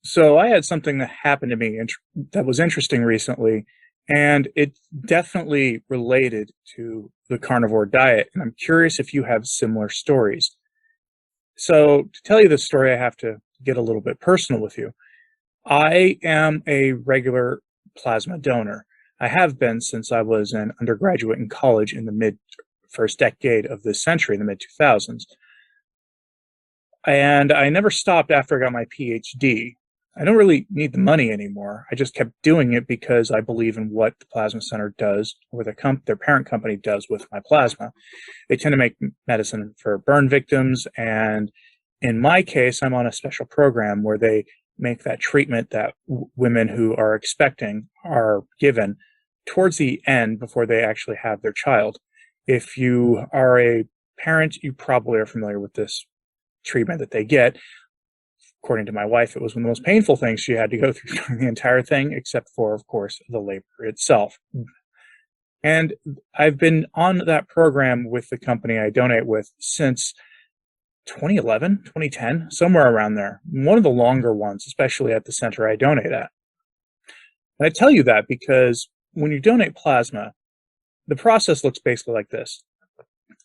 So I had something that happened to me that was interesting recently, and it definitely related to the carnivore diet. And I'm curious if you have similar stories. So to tell you this story, I have to get a little bit personal with you. I am a regular plasma donor. I have been since I was an undergraduate in college in the mid first decade of this century, in the mid 2000s. And I never stopped after I got my PhD. I don't really need the money anymore. I just kept doing it because I believe in what the plasma center does, or their parent company does with my plasma. They tend to make medicine for burn victims, and in my case, I'm on a special program where they make that treatment that women who are expecting are given towards the end before they actually have their child. If you are a parent, you probably are familiar with this treatment that they get. According to my wife, it was one of the most painful things she had to go through during the entire thing, except for, of course, the labor itself. And I've been on that program with the company I donate with since 2011, 2010, somewhere around there. One of the longer ones, especially at the center I donate at. And I tell you that because when you donate plasma, the process looks basically like this.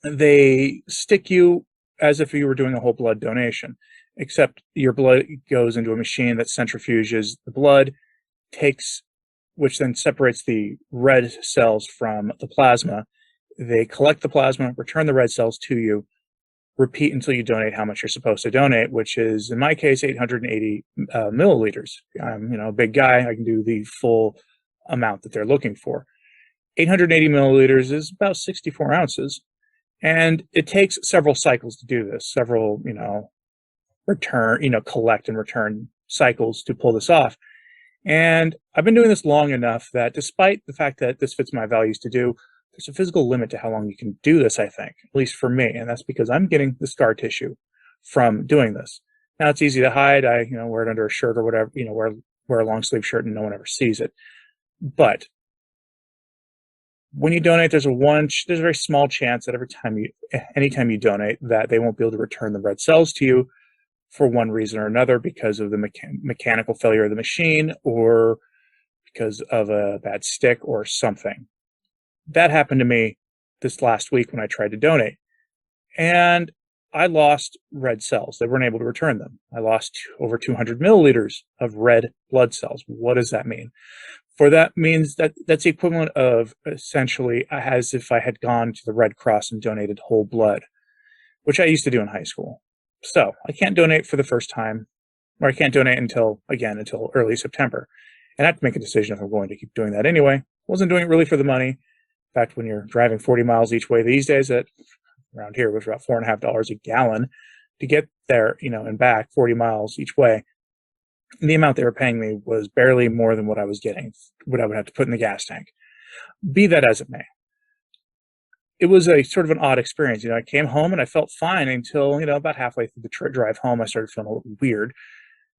They stick you as if you were doing a whole blood donation, except your blood goes into a machine that centrifuges the blood, which then separates the red cells from the plasma. They collect the plasma, return the red cells to you, repeat until you donate how much you're supposed to donate, which is, in my case, 880 milliliters. I'm, a big guy. I can do the full amount that they're looking for. 880 milliliters is about 64 ounces. And it takes several cycles to do this, several, collect and return cycles to pull this off. And I've been doing this long enough that despite the fact that this fits my values to do, there's a physical limit to how long you can do this, I think, at least for me. And that's because I'm getting the scar tissue from doing this. Now it's easy to hide. I, wear it under a shirt or whatever, wear a long sleeve shirt and no one ever sees it. But when you donate, there's a very small chance that anytime you donate, that they won't be able to return the red cells to you for one reason or another, because of the mechanical failure of the machine, or because of a bad stick or something. That happened to me this last week when I tried to donate, and I lost red cells. They weren't able to return them. I lost over 200 milliliters of red blood cells. What does that mean? That means that's the equivalent of essentially as if I had gone to the Red Cross and donated whole blood, which I used to do in high school. So I can't donate for the first time, or I can't donate until early September. And I have to make a decision if I'm going to keep doing that anyway. Wasn't doing it really for the money. In fact, when you're driving 40 miles each way these days, around here was about $4.50 a gallon to get there, and back 40 miles each way. The amount they were paying me was barely more than what I was getting, what I would have to put in the gas tank. Be that as it may, it was a sort of an odd experience. I came home and I felt fine until, about halfway through the drive home, I started feeling a little weird,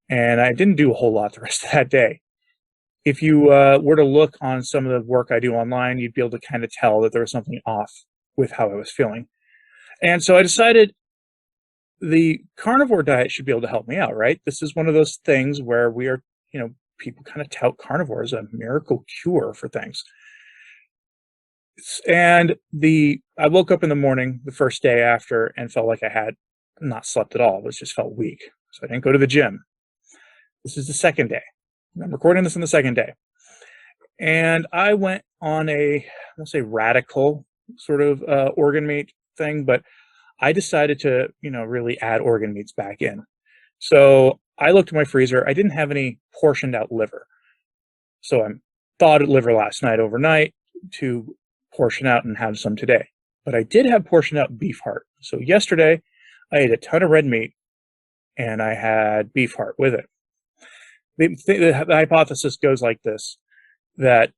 and I didn't do a whole lot the rest of that day. If you were to look on some of the work I do online, you'd be able to kind of tell that there was something off with how I was feeling. And so I decided the carnivore diet should be able to help me out, right? This is one of those things where we are, people kind of tout carnivore as a miracle cure for things. And I woke up in the morning the first day after and felt like I had not slept at all. It just felt weak. So I didn't go to the gym. This is the second day. I'm recording this on the second day. And I went on I won't say radical sort of organ meat thing, but I decided to, really add organ meats back in. So I looked at my freezer. I didn't have any portioned out liver. So I thawed liver last night overnight to portion out and have some today. But I did have portioned out beef heart. So yesterday I ate a ton of red meat and I had beef heart with it. The hypothesis goes like this, that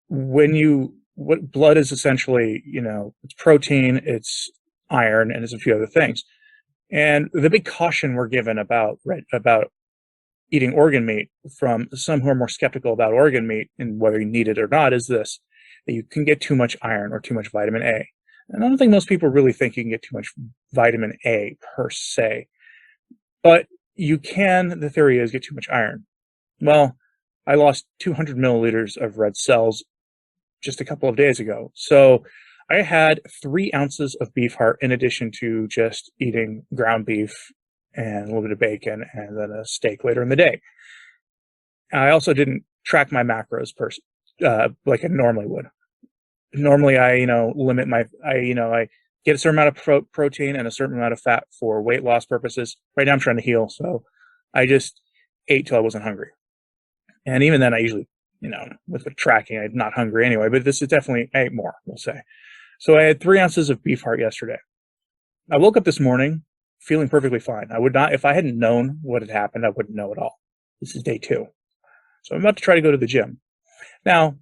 what blood is essentially, it's protein, it's iron, and there's a few other things. And the big caution we're given about eating organ meat from some who are more skeptical about organ meat and whether you need it or not is this, that you can get too much iron or too much vitamin A. And I don't think most people really think you can get too much vitamin A per se. But the theory is, get too much iron. Well, I lost 200 milliliters of red cells just a couple of days ago. So I had 3 ounces of beef heart in addition to just eating ground beef and a little bit of bacon and then a steak later in the day. I also didn't track my macros like I normally would. Normally, I limit I get a certain amount of protein and a certain amount of fat for weight loss purposes. Right now, I'm trying to heal, so I just ate till I wasn't hungry. And even then, I usually, with the tracking, I'm not hungry anyway. But this is definitely, I ate more, we'll say. So I had 3 ounces of beef heart yesterday. I woke up this morning feeling perfectly fine. I would not, if I hadn't known what had happened, I wouldn't know at all. This is day 2. So I'm about to try to go to the gym. Now,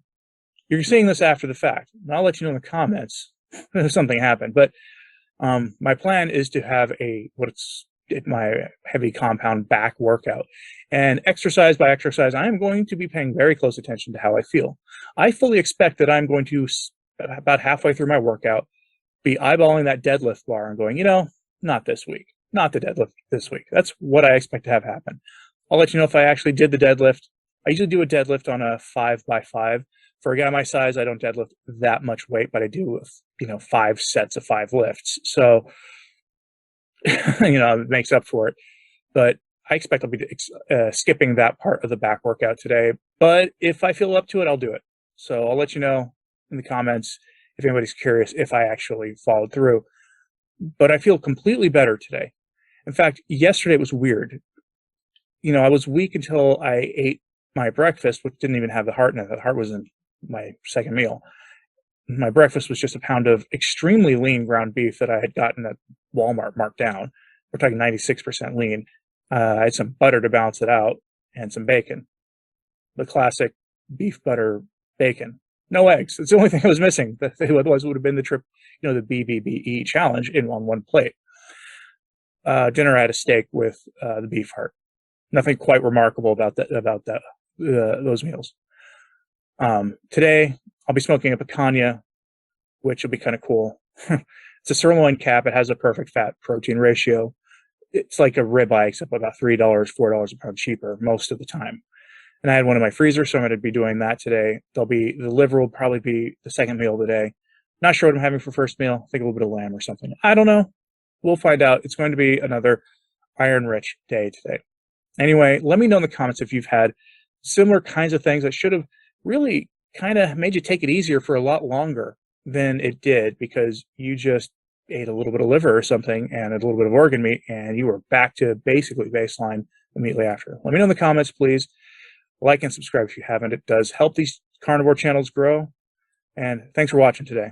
you're seeing this after the fact, and I'll let you know in the comments if something happened. But my plan is to have my heavy compound back workout. And exercise by exercise, I am going to be paying very close attention to how I feel. I fully expect that I'm going to, about halfway through my workout, be eyeballing that deadlift bar and going, not this week, not the deadlift this week. That's what I expect to have happen. I'll let you know if I actually did the deadlift. I usually do a deadlift on a 5x5. For a guy my size, I don't deadlift that much weight, but I do, 5 sets of 5 lifts. So, it makes up for it. But I expect I'll be skipping that part of the back workout today. But if I feel up to it, I'll do it. So I'll let you know in the comments if anybody's curious if I actually followed through. But I feel completely better today. In fact, yesterday it was weird. I was weak until I ate my breakfast, which didn't even have the heart in it. The heart was in my second meal. My breakfast was just a pound of extremely lean ground beef that I had gotten at Walmart marked down. We're talking 96% lean. I had some butter to balance it out and some bacon. The classic beef butter bacon. No eggs. It's the only thing I was missing. Otherwise, it would have been the the BBBE challenge on one plate. Dinner, I had a steak with the beef heart. Nothing quite remarkable about those meals. Today, I'll be smoking a picanha, which will be kind of cool. It's a sirloin cap. It has a perfect fat protein ratio. It's like a ribeye, except about $3, $4 a pound cheaper most of the time. And I had one in my freezer, so I'm going to be doing that today. The liver will probably be the second meal of the day. Not sure what I'm having for first meal. I think a little bit of lamb or something. I don't know. We'll find out. It's going to be another iron-rich day today. Anyway, let me know in the comments if you've had similar kinds of things that should have really kind of made you take it easier for a lot longer than it did because you just ate a little bit of liver or something and a little bit of organ meat and you were back to basically baseline immediately after. Let me know in the comments, please. Like and subscribe if you haven't. It does help these carnivore channels grow. And thanks for watching today.